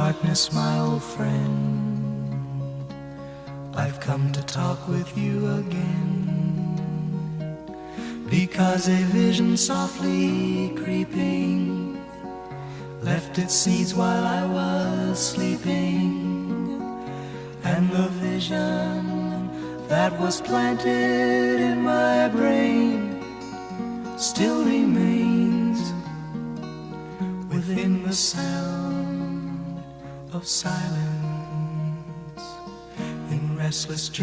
darkness, my old friend, I've come to talk with you again, because a vision softly creeping left its seeds while I was sleeping, and the vision that was planted in my brain still remains within the sound of silence. In restless dreams